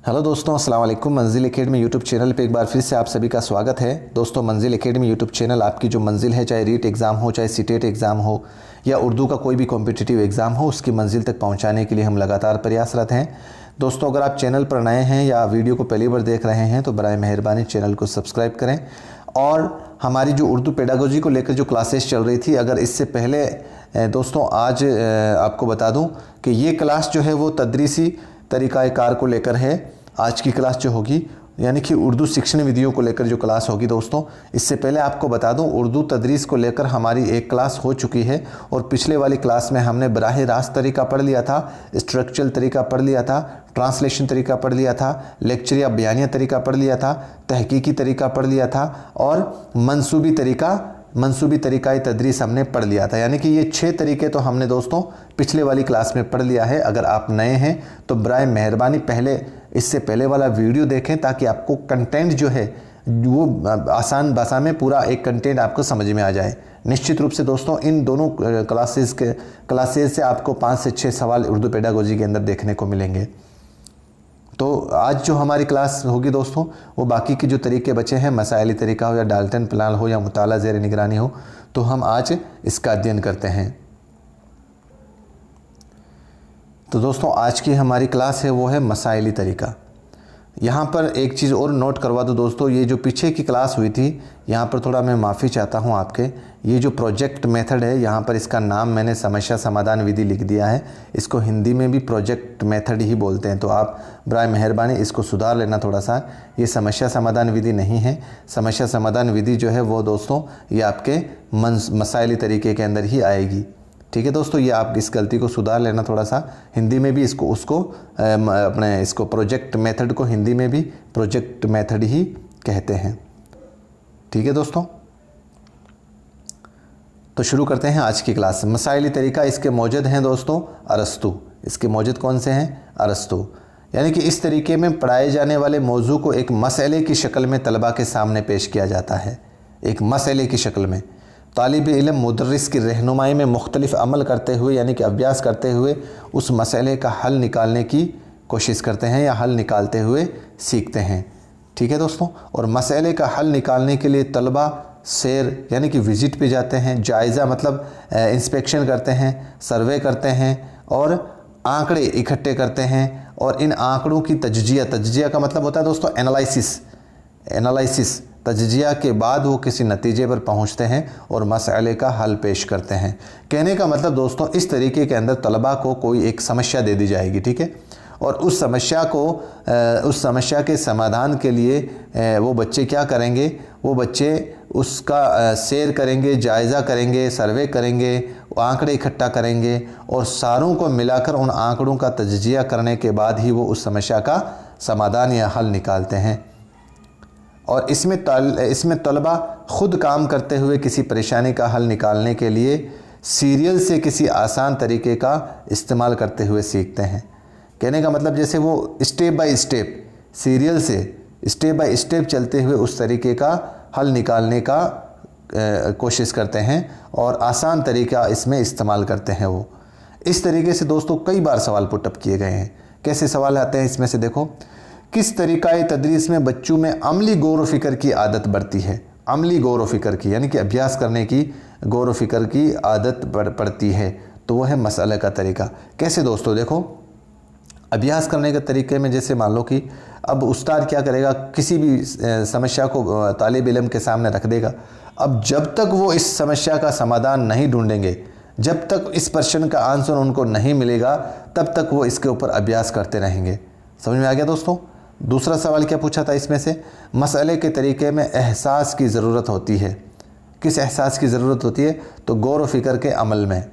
Hello दोस्तों, अस्सलाम वालेकुम। मंजिल एकेडमी यूट्यूब चैनल पे एक बार फिर से आप सभी का स्वागत है। दोस्तों, मंजिल एकेडमी यूट्यूब चैनल आपकी जो मंजिल है, चाहे रीट एग्ज़ाम हो, चाहे सीटेट एग्ज़ाम हो या उर्दू का कोई भी कॉम्पिटिटिव एग्ज़ाम हो, उसकी मंजिल तक पहुंचाने के लिए हम लगातार प्रयासरत हैं। दोस्तों, अगर आप चैनल पर नए हैं या वीडियो को पहली बार देख रहे हैं तो बराए मेहरबानी चैनल को सब्सक्राइब करें। और हमारी जो उर्दू पेडागोजी को लेकर जो क्लासेस चल रही थी, अगर इससे पहले दोस्तों आज आपको बता दूं कि ये क्लास जो है वो तदरीसी तरीक़ाकार को लेकर है। आज की क्लास जो होगी यानी कि उर्दू शिक्षण विधियों को लेकर जो क्लास होगी दोस्तों, इससे पहले आपको बता दूं उर्दू तदरीस को लेकर हमारी एक क्लास हो चुकी है और पिछले वाली क्लास में हमने बराह रास्त तरीका पढ़ लिया था, स्ट्रक्चरल तरीका पढ़ लिया था, ट्रांसलेशन तरीका पढ़ लिया था, लेक्चर या बयानिया तरीका पढ़ लिया था, तहकीकी तरीका पढ़ लिया था और मंसूबी तरीक़ाए तदरीस हमने पढ़ लिया था। यानी कि ये 6 तरीके तो हमने दोस्तों पिछले वाली क्लास में पढ़ लिया है। अगर आप नए हैं तो बराए मेहरबानी इससे पहले वाला वीडियो देखें ताकि आपको कंटेंट जो है वो आसान भाषा में पूरा एक कंटेंट आपको समझ में आ जाए। निश्चित रूप से दोस्तों इन दोनों क्लासेस से आपको 5 से 6 सवाल उर्दू पेडागोजी के अंदर देखने को मिलेंगे। तो आज जो हमारी क्लास होगी दोस्तों, वो बाकी के जो तरीके बचे हैं, मसाइली तरीका हो या डाल्टन प्लान हो या मुताला ज़ेर निगरानी हो, तो हम आज इसका अध्ययन करते हैं। तो दोस्तों आज की हमारी क्लास है वो है मसाइली तरीका। यहाँ पर एक चीज़ और नोट करवा दो दोस्तों, ये जो पीछे की क्लास हुई थी यहाँ पर थोड़ा मैं माफ़ी चाहता हूँ आपके। ये जो प्रोजेक्ट मेथड है, यहाँ पर इसका नाम मैंने समस्या समाधान विधि लिख दिया है। इसको हिंदी में भी प्रोजेक्ट मेथड ही बोलते हैं, तो आप बराए मेहरबानी इसको सुधार लेना थोड़ा सा। ये समस्या समाधान विधि नहीं है। समस्या समाधान विधि जो है वो दोस्तों ये आपके मसाइली तरीके के अंदर ही आएगी। ठीक है दोस्तों, ये आप इस गलती को सुधार लेना थोड़ा सा। हिंदी में भी इसको प्रोजेक्ट मेथड को हिंदी में भी प्रोजेक्ट मेथड ही कहते हैं। ठीक है दोस्तों, तो शुरू करते हैं आज की क्लास। मसाइली तरीका इसके मौजूद हैं दोस्तों अरस्तु। इसके मौजूद कौन से हैं? अरस्तु। यानी कि इस तरीके में पढ़ाए जाने वाले मौजू को एक मसले की शक्ल में तलबा के सामने पेश किया जाता है। एक मसले की शक्ल में तालिब इल्म मुदर्रिस की रहनुमाई में मुख्तलिफ अमल करते हुए यानी कि अभ्यास करते हुए उस मसले का हल निकालने की कोशिश करते हैं या हल निकालते हुए सीखते हैं। ठीक है दोस्तों, और मसले का हल निकालने के लिए तलबा सैर यानी कि विज़िट पे जाते हैं, जायज़ा मतलब इंस्पेक्शन करते हैं, सर्वे करते हैं और आंकड़े इकट्ठे करते हैं और इन आंकड़ों की तज्जिया का मतलब होता है दोस्तों एनालिसिस तज्जिया के बाद वो किसी नतीजे पर पहुंचते हैं और मसले का हल पेश करते हैं। कहने का मतलब दोस्तों, इस तरीके के अंदर तलबा को कोई एक समस्या दे दी जाएगी, ठीक है, और उस समस्या के समाधान के लिए वो बच्चे क्या करेंगे? वो बच्चे उसका सैर करेंगे, जायज़ा करेंगे, सर्वे करेंगे, आंकड़े इकट्ठा करेंगे और सारों को मिलाकर उन आंकड़ों का तज्जिया करने के बाद ही वो उस समस्या का समाधान या हल निकालते हैं। और इसमें तलबा ख़ुद काम करते हुए किसी परेशानी का हल निकालने के लिए सीरियल से किसी आसान तरीके का इस्तेमाल करते हुए सीखते हैं। कहने का मतलब जैसे वो स्टेप बाय स्टेप चलते हुए उस तरीके का हल निकालने का कोशिश करते हैं और आसान तरीका इसमें इस्तेमाल करते हैं। वो इस तरीके से दोस्तों कई बार सवाल पुटअप किए गए हैं। कैसे सवाल आते हैं इसमें से देखो, किस तरीक़ाए तदरीस में बच्चों में अमली गौर व फ़िक्र की आदत बढ़ती है? अमली गौर व फ़िक्र की यानी कि अभ्यास करने की गौर व फ़िक्र की आदत पड़ती है, तो वह है मसले का तरीका। कैसे दोस्तों? देखो, अभ्यास करने के तरीके में जैसे मान लो कि अब उस्ताद क्या करेगा, किसी भी समस्या को तालिब इल्म के सामने रख देगा। अब जब तक वो इस समस्या का समाधान नहीं ढूंढेंगे, जब तक इस प्रश्न का आंसर उनको नहीं मिलेगा, तब तक वो इसके ऊपर अभ्यास करते रहेंगे। समझ में आ गया दोस्तों? दूसरा सवाल क्या पूछा था इसमें से? मसले के तरीके में एहसास की ज़रूरत होती है। किस एहसास की ज़रूरत होती है? तो गौर व फ़िक्र के अमल में।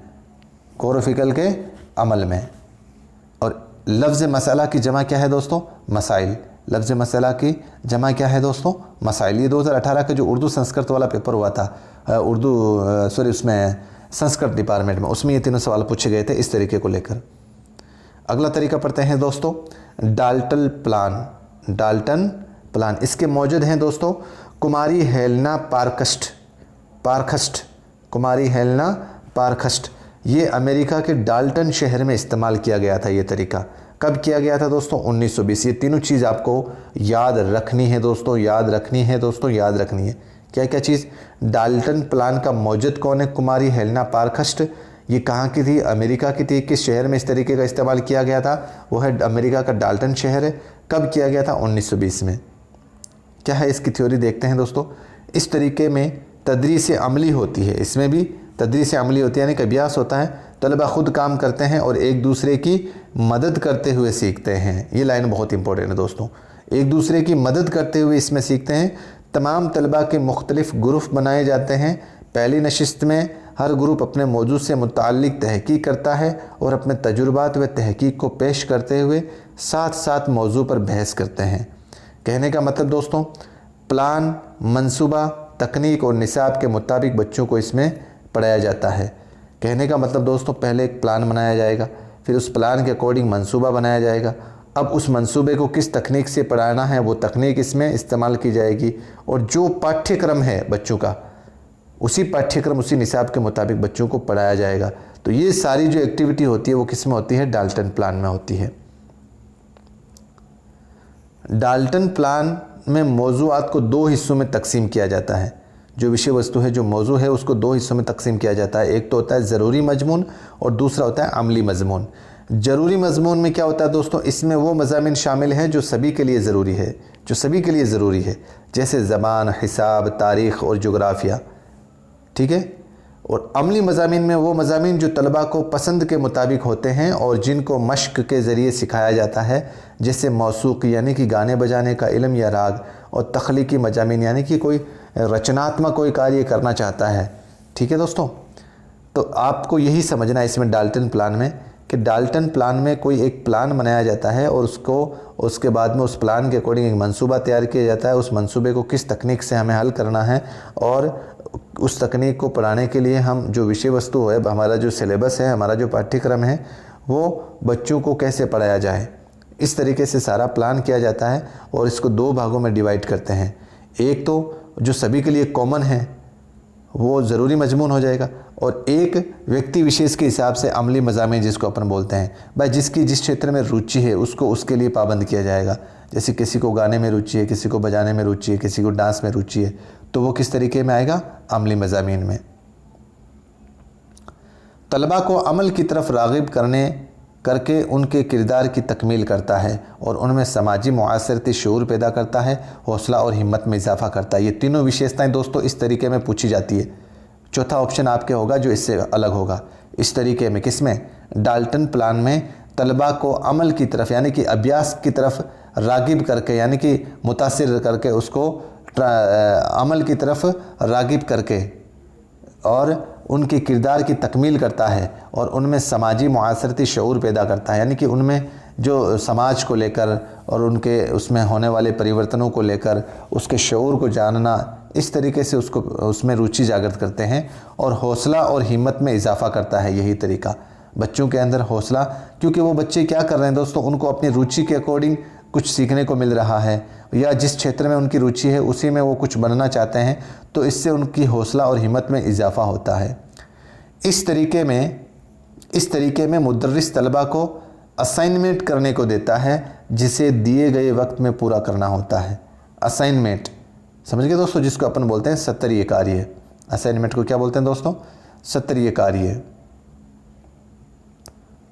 और लफ्ज़ मसला की जमा क्या है दोस्तों? मसाइल। लफ्ज़ मसला की जमा क्या है दोस्तों? मसाइल। ये 2018 का जो उर्दू संस्कृत वाला पेपर हुआ था, उसमें संस्कृत डिपार्टमेंट में, उसमें ये तीनों सवाल पूछे गए थे इस तरीके को लेकर। अगला तरीका पढ़ते हैं दोस्तों, डाल्टन प्लान। इसके मौजूद हैं दोस्तों कुमारी हेलेना पार्कस्ट। ये अमेरिका के डाल्टन शहर में इस्तेमाल किया गया था ये तरीका। कब किया गया था दोस्तों? 1920। ये तीनों चीज़ आपको याद रखनी है दोस्तों, याद रखनी है दोस्तों, याद रखनी है। क्या क्या चीज़? डाल्टन प्लान का मौजूद कौन है? कुमारी हेलेना पारखस्ट। ये कहाँ की थी? अमेरिका की थी। किस शहर में इस तरीके का इस्तेमाल किया गया था? वो है अमेरिका का डाल्टन शहर है। कब किया गया था? 1920 में। क्या है इसकी थ्योरी? देखते हैं दोस्तों। इस तरीके में तदरीस अमली होती है, इसमें भी तदरीस अमली होती है, यानी कि अभ्यास होता है। तलबा खुद काम करते हैं और एक दूसरे की मदद करते हुए सीखते हैं। ये लाइन बहुत इंपॉर्टेंट है दोस्तों, एक दूसरे की मदद करते हुए इसमें सीखते हैं। तमाम तलबा के मुख्तलिफ ग्रुप बनाए जाते हैं। पहली नशिस्त में हर ग्रुप अपने मौजू से मुताल्लिक तहकीक करता है और अपने तजुर्बात व तहकीक को पेश करते हुए साथ साथ मौजू पर बहस करते हैं। कहने का मतलब दोस्तों, प्लान, मंसूबा, तकनीक और निसाब के मुताबिक बच्चों को इसमें पढ़ाया जाता है। कहने का मतलब दोस्तों, पहले एक प्लान बनाया जाएगा, फिर उस प्लान के अकॉर्डिंग मंसूबा बनाया जाएगा। अब उस मंसूबे को किस तकनीक से पढ़ाना है वो तकनीक इसमें इस्तेमाल की जाएगी, और जो पाठ्यक्रम है बच्चों का, उसी पाठ्यक्रम उसी निसाब के मुताबिक बच्चों को पढ़ाया जाएगा। तो ये सारी जो एक्टिविटी होती है वो किस में होती है? डाल्टन प्लान में होती है। डाल्टन प्लान में मौजूआत को दो हिस्सों में तकसीम किया जाता है। जो विषय वस्तु है, जो मौजू है, उसको दो हिस्सों में तकसीम किया जाता है। एक तो होता है ज़रूरी मजमून और दूसरा होता है अमली मजमून। ज़रूरी मजमून में क्या होता है दोस्तों? इसमें वो मज़ामीन शामिल हैं जो सभी के लिए ज़रूरी है, जो सभी के लिए ज़रूरी है, जैसे ज़बान, हिसाब, तारीख़ और जोग्राफिया। ठीक है। और अमली मज़ामीन में वो मज़ामीन जो तलबा को पसंद के मुताबिक होते हैं और जिनको मश्क के ज़रिए सिखाया जाता है, जैसे मौसूक़ी यानी कि गाने बजाने का इल्म या राग, और तख्लीकी मज़ामीन यानी कि कोई रचनात्मक कोई कार्य करना चाहता है। ठीक है दोस्तों, तो आपको यही समझना है इसमें डाल्टन प्लान में, कि डाल्टन प्लान में कोई एक प्लान बनाया जाता है और उसके बाद में उस प्लान के अकॉर्डिंग एक मंसूबा तैयार किया जाता है। उस मंसूबे को किस तकनीक से हमें हल करना है, और उस तकनीक को पढ़ाने के लिए हम जो विषय वस्तु है, हमारा जो सिलेबस है, हमारा जो पाठ्यक्रम है, वो बच्चों को कैसे पढ़ाया जाए, इस तरीके से सारा प्लान किया जाता है। और इसको दो भागों में डिवाइड करते हैं। एक तो जो सभी के लिए कॉमन है वो ज़रूरी मजमून हो जाएगा, और एक व्यक्ति विशेष के हिसाब से अमली मज़ामीन जिसको अपन बोलते हैं, भाई जिसकी जिस क्षेत्र में रुचि है उसको उसके लिए पाबंद किया जाएगा। जैसे किसी को गाने में रुचि है, किसी को बजाने में रुचि है, किसी को डांस में रुचि है, तो वो किस तरीके में आएगा? अमली मज़ामीन में। तलबा को अमल की तरफ राग़िब करके उनके किरदार की तकमील करता है और उनमें समाजी मुआसरती शऊर पैदा करता है, हौसला और हिम्मत में इजाफ़ा करता है। ये तीनों विशेषताएं दोस्तों इस तरीके में पूछी जाती है। चौथा ऑप्शन आपके होगा जो इससे अलग होगा। इस तरीके में किसमें? डाल्टन प्लान में तलबा को अमल की तरफ यानी कि अभ्यास की तरफ राग़िब करके, यानी कि मुतासिर करके, उसको अमल की तरफ राग़िब करके और उनके किरदार की तकमील करता है और उनमें समाजी मुआसरती शऊर पैदा करता है, यानी कि उनमें जो समाज को लेकर और उनके उसमें होने वाले परिवर्तनों को लेकर उसके शऊर को जानना, इस तरीके से उसको उसमें रुचि जागृत करते हैं। और हौसला और हिम्मत में इजाफ़ा करता है यही तरीका, बच्चों के अंदर हौसला, क्योंकि वो बच्चे क्या कर रहे हैं दोस्तों, उनको अपनी रुचि के अकॉर्डिंग कुछ सीखने को मिल रहा है, या जिस क्षेत्र में उनकी रुचि है उसी में वो कुछ बनना चाहते हैं, तो इससे उनकी हौसला और हिम्मत में इजाफ़ा होता है। इस तरीके में मुदर्रिस तलबा को असाइनमेंट करने को देता है जिसे दिए गए वक्त में पूरा करना होता है। असाइनमेंट समझ गए दोस्तों, जिसको अपन बोलते हैं सत्रीय कार्य। असाइनमेंट को क्या बोलते हैं दोस्तों? सत्रीय कार्य।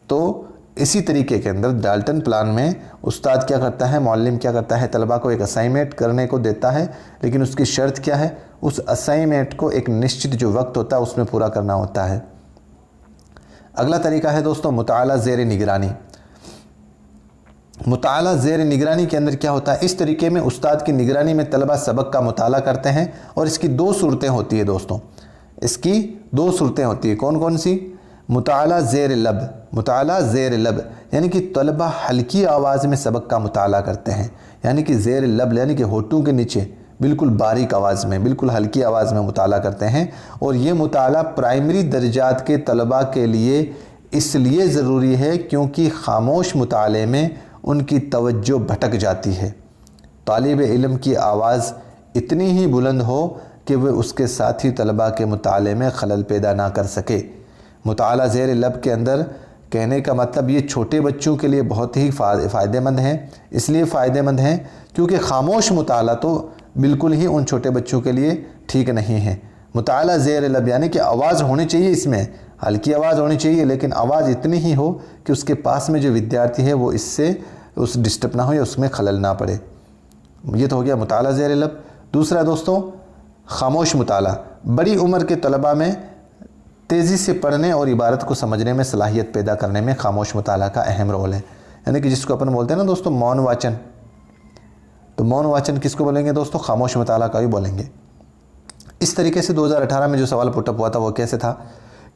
तो इसी तरीके के अंदर डाल्टन प्लान में उस्ताद क्या करता है, मौल्लिम क्या करता है, तलबा को एक असाइनमेंट करने को देता है, लेकिन उसकी शर्त क्या है? उस असाइनमेंट को एक निश्चित जो वक्त होता है उसमें पूरा करना होता है। अगला तरीका है दोस्तों मुताला ज़ेर निगरानी। मुताला ज़ेर निगरानी के अंदर क्या होता है? इस तरीके में उस्ताद की निगरानी में तलबा सबक का मुताला करते हैं, और इसकी दो सूरतें होती है दोस्तों, इसकी दो सूरतें होती है। कौन कौन सी? मुताला ज़ेर लब, मुताला ज़ेर लब यानी कि तलबा हल्की आवाज़ में सबक का मुताला करते हैं, यानी कि ज़ेर लब यानी कि होठों के नीचे बिल्कुल बारीक आवाज़ में, बिल्कुल हल्की आवाज़ में मुताला करते हैं। और ये मुताला प्राइमरी दर्जात के तलबा के लिए इसलिए ज़रूरी है क्योंकि ख़ामोश मुताले में उनकी तवज्जो भटक जाती है। तालिब इल्म की आवाज़ इतनी ही बुलंद हो कि वह उसके साथी तलबा के मुताले में खलल पैदा ना कर सके। मुताला ज़ेर लब के अंदर कहने का मतलब ये छोटे बच्चों के लिए बहुत ही फ़ायदेमंद हैं। इसलिए फ़ायदेमंद हैं क्योंकि खामोश मुताला तो बिल्कुल ही उन छोटे बच्चों के लिए ठीक नहीं है। मुताला ज़ेर लब यानी कि आवाज़ होनी चाहिए, इसमें हल्की आवाज़ होनी चाहिए, लेकिन आवाज़ इतनी ही हो कि उसके पास में जो विद्यार्थी है वो इससे उस डिस्टर्ब ना हो या उसमें खलल ना पड़े। ये तो हो गया मुताला ज़ेर लब। दूसरा दोस्तों, खामोश मुताला बड़ी उम्र के तलबा में तेज़ी से पढ़ने और इबारत को समझने में सलाहियत पैदा करने में खामोश मुताला का अहम रोल है। यानी कि जिसको अपन बोलते हैं ना दोस्तों मौन वाचन, तो मौन वाचन किसको बोलेंगे दोस्तों? खामोश मुताला का ही बोलेंगे। इस तरीके से 2018 में जो सवाल पुटअप हुआ था वो कैसे था?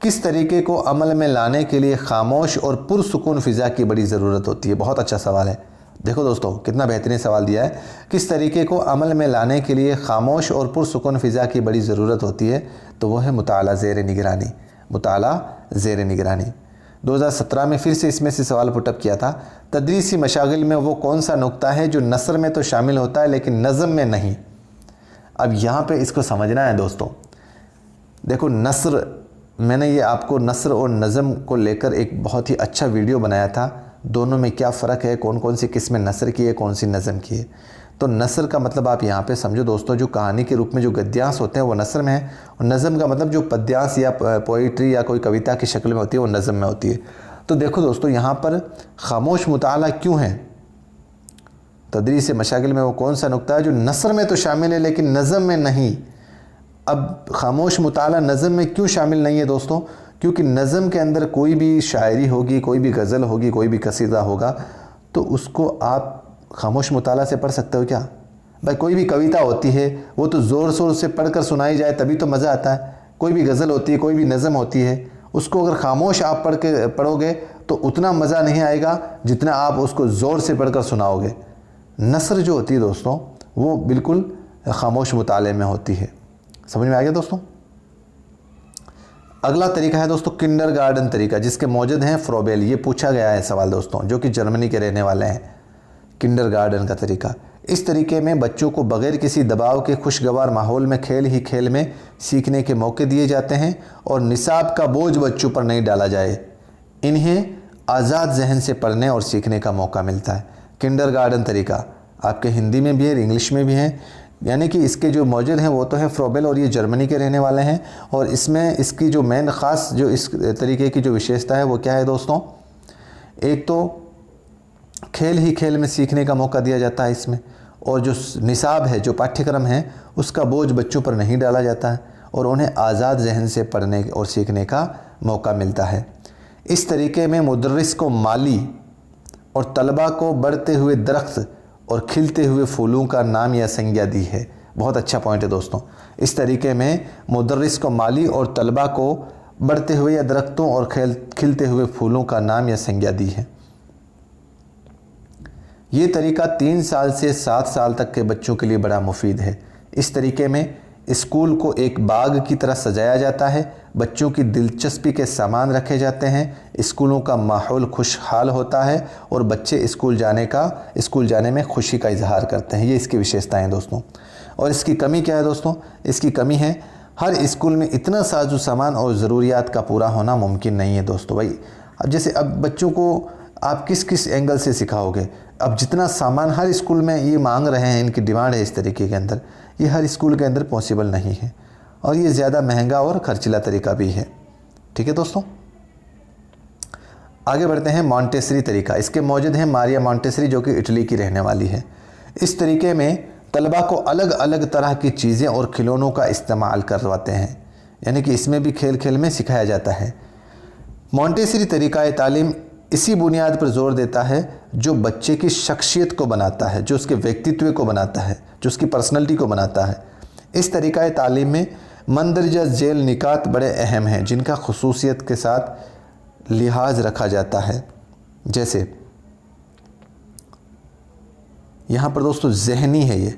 किस तरीके को अमल में लाने के लिए खामोश और पुरसुकून फ़िज़ा की बड़ी ज़रूरत होती है? बहुत अच्छा सवाल है। देखो दोस्तों कितना बेहतरीन सवाल दिया है। किस तरीके को अमल में लाने के लिए खामोश और पुरसुकून फ़िज़ा की बड़ी ज़रूरत होती है? तो वो है मुताला ज़ेर निगरानी। मुताला ज़ेर निगरानी 2017 में फिर से इसमें से सवाल पुटअप किया था। तदरीसी मशागिल में वो कौन सा नुक्ता है जो नसर में तो शामिल होता है लेकिन नज़म में नहीं? अब यहाँ पे इसको समझना है दोस्तों। देखो नसर, मैंने ये आपको नसर और नज़म को लेकर एक बहुत ही अच्छा वीडियो बनाया था। दोनों में क्या फ़र्क है, कौन कौन सी किस्में नसर की है, कौन सी नज़म की है। तो नसर का मतलब आप यहाँ पे समझो दोस्तों, जो कहानी के रूप में जो गद्यांश होते हैं वो नसर में है, और नज़म का मतलब जो पद्यांश या पोइट्री या कोई कविता की शक्ल में होती है वो नज़म में होती है। तो देखो दोस्तों यहाँ पर खामोश मुताला क्यों है? तदरीस मशागिल में वो कौन सा नुक्ता है जो नसर में तो शामिल है लेकिन नज़म में नहीं? अब खामोश मुताला नज़म में क्यों शामिल नहीं है दोस्तों? क्योंकि नज़म के अंदर कोई भी शायरी होगी, कोई भी गज़ल होगी, कोई भी कसीदा होगा, तो उसको आप खामोश मुताला से पढ़ सकते हो क्या? भाई कोई भी कविता होती है वो तो ज़ोर शोर से पढ़कर सुनाई जाए तभी तो मज़ा आता है। कोई भी गज़ल होती है, कोई भी नज़म होती है, उसको अगर खामोश आप पढ़ोगे तो उतना मज़ा नहीं आएगा जितना आप उसको ज़ोर से पढ़कर सुनाओगे। नसर जो होती है दोस्तों वो बिल्कुल खामोश मुताले में होती है। समझ में आ गया दोस्तों? अगला तरीका है दोस्तों किंडरगार्टन तरीका, जिसके मौजूद हैं फ्रोबेल। ये पूछा गया है सवाल दोस्तों, जो कि जर्मनी के रहने वाले हैं। किंडरगार्टन का तरीका, इस तरीके में बच्चों को बग़ैर किसी दबाव के खुशगवार माहौल में खेल ही खेल में सीखने के मौके दिए जाते हैं और निसाब का बोझ बच्चों पर नहीं डाला जाए। इन्हें आज़ाद जहन से पढ़ने और सीखने का मौका मिलता है। किंडरगार्टन तरीका आपके हिंदी में भी है, इंग्लिश में भी है। यानी कि इसके जो मौजूद हैं वो तो है फ्रोबेल, और ये जर्मनी के रहने वाले हैं। और इसमें इसकी जो मेन ख़ास जो इस तरीके की जो विशेषता है वो क्या है दोस्तों? एक तो खेल ही खेल में सीखने का मौका दिया जाता है इसमें, और जो निसाब है, जो पाठ्यक्रम है, उसका बोझ बच्चों पर नहीं डाला जाता है और उन्हें आज़ाद जहन से पढ़ने और सीखने का मौका मिलता है। इस तरीके में मुदर्रिस को माली और तलबा को बढ़ते हुए दरख्त और खिलते हुए फूलों का नाम या संज्ञा दी है। बहुत अच्छा पॉइंट है दोस्तों। इस तरीके में मुदर्रिस को माली और तलबा को बढ़ते हुए या दरख्तों और खिलते हुए फूलों का नाम या संज्ञा दी है। ये तरीका 3 साल से 7 साल तक के बच्चों के लिए बड़ा मुफीद है। इस तरीके में स्कूल को एक बाग की तरह सजाया जाता है, बच्चों की दिलचस्पी के सामान रखे जाते हैं, स्कूलों का माहौल खुशहाल होता है और बच्चे स्कूल जाने में खुशी का इजहार करते हैं। ये इसकी विशेषताएं हैं दोस्तों। और इसकी कमी क्या है दोस्तों? इसकी कमी है हर स्कूल में इतना साजो सामान और ज़रूरियात का पूरा होना मुमकिन नहीं है दोस्तों। भाई अब जैसे अब बच्चों को आप किस किस एंगल से सिखाओगे? अब जितना सामान हर स्कूल में ये मांग रहे हैं, इनकी डिमांड है इस तरीके के अंदर, ये हर स्कूल के अंदर पॉसिबल नहीं है और ये ज़्यादा महंगा और खर्चीला तरीका भी है। ठीक है दोस्तों, आगे बढ़ते हैं। मॉन्टेसरी तरीका, इसके मौजूद हैं मारिया मॉन्टेसरी, जो कि इटली की रहने वाली है। इस तरीके में तलबा को अलग अलग तरह की चीज़ें और खिलौनों का इस्तेमाल करवाते हैं, यानी कि इसमें भी खेल खेल में सिखाया जाता है। मॉन्टेसरी तरीक़ा तालीम इसी बुनियाद पर जोर देता है जो बच्चे की शख्सियत को बनाता है, जो उसके व्यक्तित्व को बनाता है, जो उसकी पर्सनैलिटी को बनाता है। इस तरीक़ा तालीम में मंदरजा झेल निकात बड़े अहम हैं जिनका खुसूसियत के साथ लिहाज रखा जाता है। जैसे यहाँ पर दोस्तों ज़हनी है, ये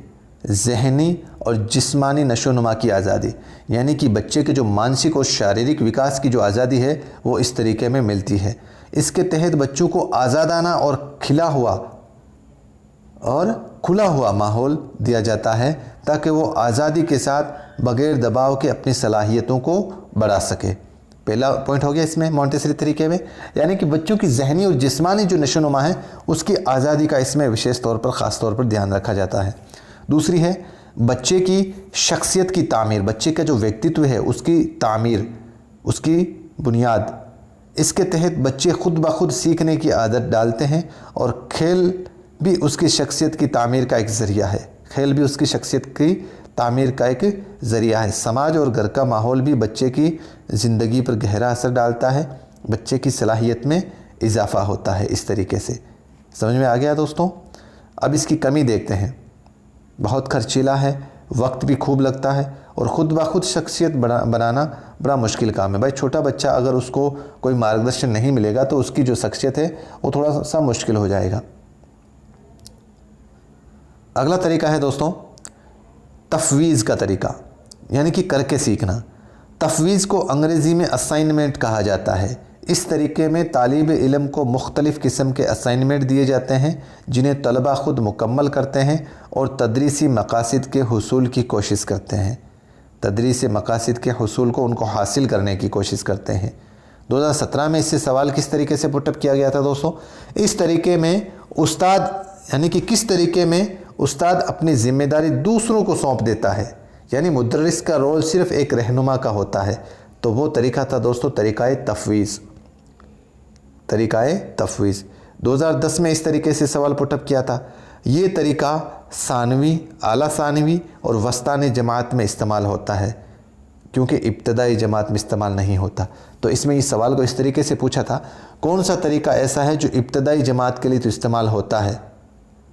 ज़हनी और जिस्मानी नशोनुमा की आज़ादी, यानी कि बच्चे के जो मानसिक और शारीरिक विकास की जो आज़ादी है वो इस तरीके में मिलती है। इसके तहत बच्चों को आज़ादाना और खुला हुआ माहौल दिया जाता है ताकि वो आज़ादी के साथ बग़ैर दबाव के अपनी सलाहियतों को बढ़ा सके। पहला पॉइंट हो गया इसमें मॉन्टेसरी तरीके में, यानी कि बच्चों की जहनी और जिस्मानी जो नशोनुमा है उसकी आज़ादी का इसमें विशेष तौर पर, ख़ास तौर पर ध्यान रखा जाता है। दूसरी है बच्चे की शख्सियत की तामीर, बच्चे का जो व्यक्तित्व है उसकी तामीर, उसकी बुनियाद। इसके तहत बच्चे खुद ब खुद सीखने की आदत डालते हैं और खेल भी उसकी शख्सियत की तामीर का एक ज़रिया है। खेल भी उसकी शख्सियत की तामीर का एक ज़रिया है। समाज और घर का माहौल भी बच्चे की ज़िंदगी पर गहरा असर डालता है, बच्चे की सलाहियत में इजाफ़ा होता है। इस तरीके से समझ में आ गया दोस्तों। अब इसकी कमी देखते हैं। बहुत खर्चीला है, वक्त भी खूब लगता है और ख़ुद ब खुद शख्सियत बनाना बड़ा मुश्किल काम है। भाई छोटा बच्चा अगर उसको कोई मार्गदर्शन नहीं मिलेगा तो उसकी जो शख्सियत है वो थोड़ा सा मुश्किल हो जाएगा। अगला तरीका है दोस्तों तफवीज़ का तरीका, यानी कि करके सीखना। तफवीज़ को अंग्रेज़ी में असाइनमेंट कहा जाता है। इस तरीके में तालिब इल्म को मुख्तलिफ़ किस्म के असाइनमेंट दिए जाते हैं जिन्हें तलबा ख़ुद मुकम्मल करते हैं और तदरीसी मकासद के हुसूल की कोशिश करते हैं। तदरीसी मकासद के हुसूल को उनको हासिल करने की कोशिश करते हैं। 2017 में इससे सवाल किस तरीके से पुटअप किया गया था दोस्तों? इस तरीके में उस्ताद, यानी कि किस तरीके में उस्ताद अपनी ज़िम्मेदारी दूसरों को सौंप देता है, यानी मुदर्रिस का रोल सिर्फ़ एक रहनुमा का होता है। तो वो तरीका था दोस्तों तरीक़ाए तफवीज़। तरीक़ाए तफवीज़ 2010 में इस तरीके से सवाल पुटअप किया था। ये तरीका सानवी, आला सानवी और वस्तानी जमात में इस्तेमाल होता है, क्योंकि इब्तदाई जमात में इस्तेमाल नहीं होता। तो इसमें इस सवाल को इस तरीके से पूछा था, कौन सा तरीका ऐसा है जो इब्तदाई जमात के लिए तो इस्तेमाल होता है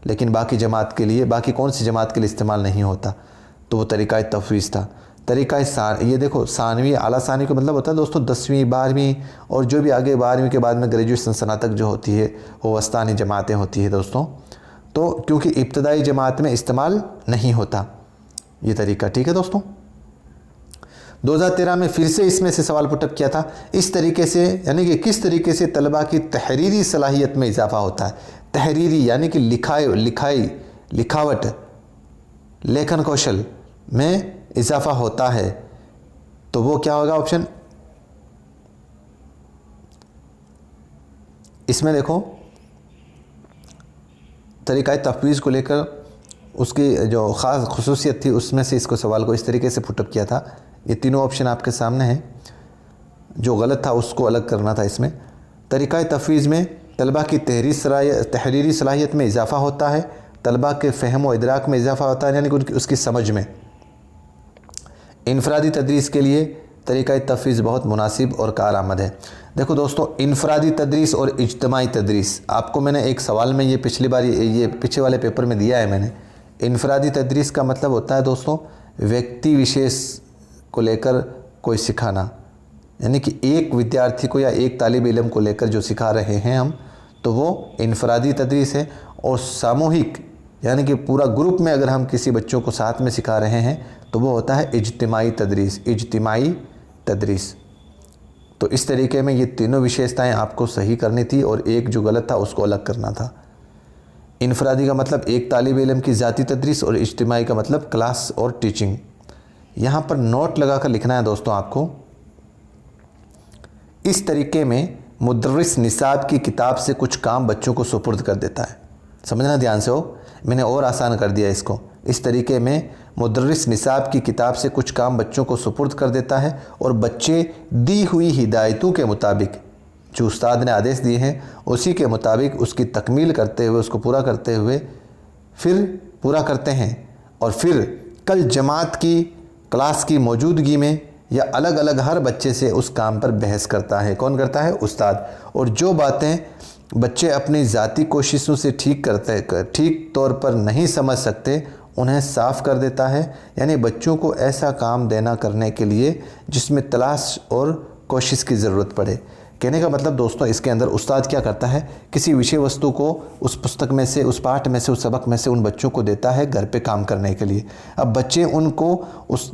लेकिन बाकी जमात के लिए, बाकी कौन सी जमात के लिए इस्तेमाल नहीं होता? तो वो तरीक़ाए तफवीज़ था। तरीक़ाए ये देखो सानवी, आला सानवी का मतलब होता है दोस्तों 10वीं 12वीं और जो भी आगे 12वीं के बाद में ग्रेजुएशन स्नातक जो होती है वो वस्तानी जमातें होती है दोस्तों। तो क्योंकि इब्तदाई जमात में इस्तेमाल नहीं होता ये तरीका, ठीक है दोस्तों। 2013 में फिर से इसमें से सवाल पुटअप किया था। इस तरीके से, यानी कि किस तरीके से तलबा की तहरीरी सलाहियत में इजाफ़ा होता है। तहरीरी यानी कि लिखावट, लेखन कौशल में इजाफ़ा होता है। तो वो क्या होगा ऑप्शन? इसमें देखो तरीक़ाए तफवीज़ को लेकर उसकी जो ख़ास खुसूसियत थी उसमें से इसको सवाल को इस तरीके से पुटअप किया था। ये तीनों ऑप्शन आपके सामने हैं, जो गलत था उसको अलग करना था। इसमें तरीक़ाए तफवीज़ में तलबा की तहरीरी सलाहियत में इजाफ़ा होता है, तलबा के फ़हम व इदराक में इजाफ़ा होता है, यानी कि उसकी समझ में। इनफरादी तदरीस के लिए तरीक़ाए तफवीज़ बहुत मुनासिब और कारआमद है। देखो दोस्तों, इनफरादी तदरीस और इज्तिमाई तदरीस, आपको मैंने एक सवाल में ये पिछली बार ये पीछे वाले पेपर में दिया है मैंने। इनफरादी तदरीस का मतलब होता है दोस्तों व्यक्ति विशेष को लेकर कोई सिखाना, यानी कि एक विद्यार्थी को या एक तालिब इल्म को लेकर जो सिखा रहे हैं हम, तो वो इनफरादी तदरीस है। और सामूहिक, यानी कि पूरा ग्रुप में अगर हम किसी बच्चों को साथ में सिखा रहे हैं तो वो होता है इज्तिमाई तदरीस। इज्तिमाई तदरीस। तो इस तरीके में ये तीनों विशेषताएं आपको सही करनी थी और एक जो गलत था उसको अलग करना था। इनफरादी का मतलब एक तालिब इल्म की ज़ाती तदरीस और इज्तिमाई का मतलब क्लास और टीचिंग। यहाँ पर नोट लगा कर लिखना है दोस्तों आपको। इस तरीके में मुदर्रिस निसाब की किताब से कुछ काम बच्चों को सुपुर्द कर देता है। समझना ध्यान से हो, मैंने और आसान कर दिया इसको। इस तरीके में मुदर्रिस निसाब की किताब से कुछ काम बच्चों को सुपुर्द कर देता है और बच्चे दी हुई हिदायतों के मुताबिक, जो उस्ताद ने आदेश दिए हैं उसी के मुताबिक उसकी तकमील करते हुए, उसको पूरा करते हुए फिर पूरा करते हैं। और फिर कल जमात की क्लास की मौजूदगी में या अलग अलग हर बच्चे से उस काम पर बहस करता है। कौन करता है? उस्ताद। और जो बातें बच्चे अपनी ज़ाती कोशिशों से ठीक तौर पर नहीं समझ सकते उन्हें साफ़ कर देता है। यानी बच्चों को ऐसा काम देना करने के लिए जिसमें तलाश और कोशिश की ज़रूरत पड़े। कहने का मतलब दोस्तों इसके अंदर उस्ताद क्या करता है, किसी विषय वस्तु को उस पुस्तक में से, उस पाठ में से, उस सबक में से उन बच्चों को देता है घर पे काम करने के लिए। अब बच्चे उनको उस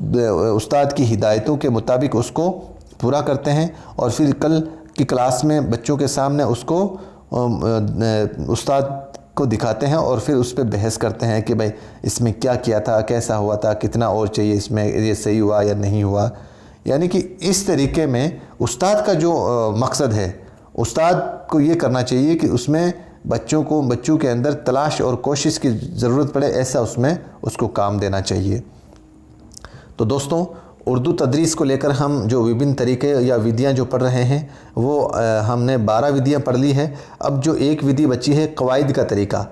उस्ताद की हिदायतों के मुताबिक उसको पूरा करते हैं और फिर कल की क्लास में बच्चों के सामने उसको उस्ताद को दिखाते हैं और फिर उस पर बहस करते हैं कि भाई इसमें क्या किया था, कैसा हुआ था, कितना और चाहिए, इसमें ये सही हुआ या नहीं हुआ। यानी कि इस तरीके में उस्ताद का जो मकसद है, उस्ताद को ये करना चाहिए कि उसमें बच्चों के अंदर तलाश और कोशिश की ज़रूरत पड़े, ऐसा उसमें उसको काम देना चाहिए। तो दोस्तों, उर्दू तदरीस को लेकर हम जो विभिन्न तरीके या विधियां जो पढ़ रहे हैं वो हमने 12 विधियां पढ़ ली है। अब जो एक विधि बची है कवायद का तरीका,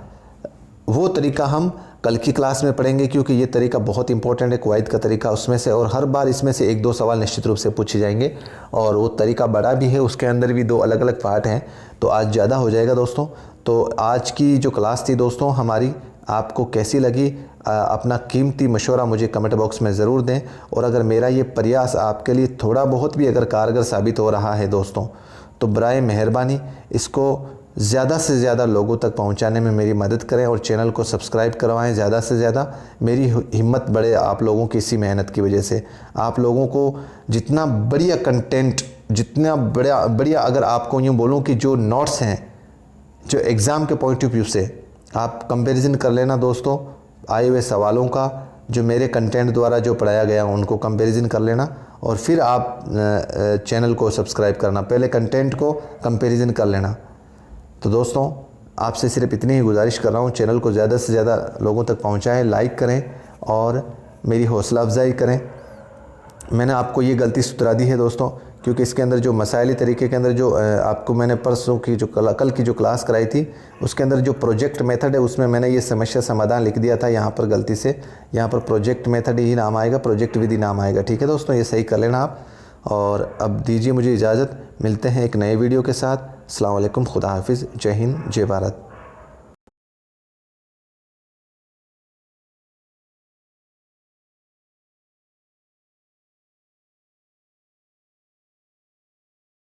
वो तरीका हम कल की क्लास में पढ़ेंगे, क्योंकि ये तरीका बहुत इंपॉर्टेंट है कवायद का तरीका उसमें से, और हर बार इसमें से 1-2 सवाल निश्चित रूप से पूछे जाएंगे। और वो तरीका बड़ा भी है, उसके अंदर भी 2 अलग अलग पार्ट हैं, तो आज ज़्यादा हो जाएगा दोस्तों। तो आज की जो क्लास थी दोस्तों हमारी, आपको कैसी लगी अपना कीमती मशवरा मुझे कमेंट बॉक्स में ज़रूर दें। और अगर मेरा ये प्रयास आपके लिए थोड़ा बहुत भी अगर कारगर साबित हो रहा है दोस्तों, तो बराए मेहरबानी इसको ज़्यादा से ज़्यादा लोगों तक पहुंचाने में मेरी मदद करें और चैनल को सब्सक्राइब करवाएं ज़्यादा से ज़्यादा। मेरी हिम्मत बढ़े आप लोगों की इसी मेहनत की वजह से। आप लोगों को जितना बढ़िया कंटेंट, जितना बढ़िया अगर आपको यूँ बोलूँ कि जो नोट्स हैं, जो एग्ज़ाम के पॉइंट ऑफ व्यू से आप कंपैरिजन कर लेना दोस्तों, आए हुए सवालों का जो मेरे कंटेंट द्वारा जो पढ़ाया गया उनको कंपैरिजन कर लेना, और फिर आप चैनल को सब्सक्राइब करना। पहले कंटेंट को कंपैरिजन कर लेना। तो दोस्तों, आपसे सिर्फ इतनी ही गुजारिश कर रहा हूँ, चैनल को ज़्यादा से ज़्यादा लोगों तक पहुँचाएँ, लाइक करें और मेरी हौसला अफजाई करें। मैंने आपको ये गलती सुधरा दी है दोस्तों, क्योंकि इसके अंदर जो मसाइली तरीके के अंदर जो आपको मैंने परसों की जो कल की जो क्लास कराई थी, उसके अंदर जो प्रोजेक्ट मेथड है उसमें मैंने ये समस्या समाधान लिख दिया था यहाँ पर गलती से। यहाँ पर प्रोजेक्ट मेथड ही नाम आएगा, प्रोजेक्ट विधि नाम आएगा। ठीक है दोस्तों, ये सही कर लेना आप। और अब दीजिए मुझे इजाज़त, मिलते हैं एक नए वीडियो के साथ। अस्सलाम वालेकुम, खुदा हाफिज़, जय हिंद, जय भारत।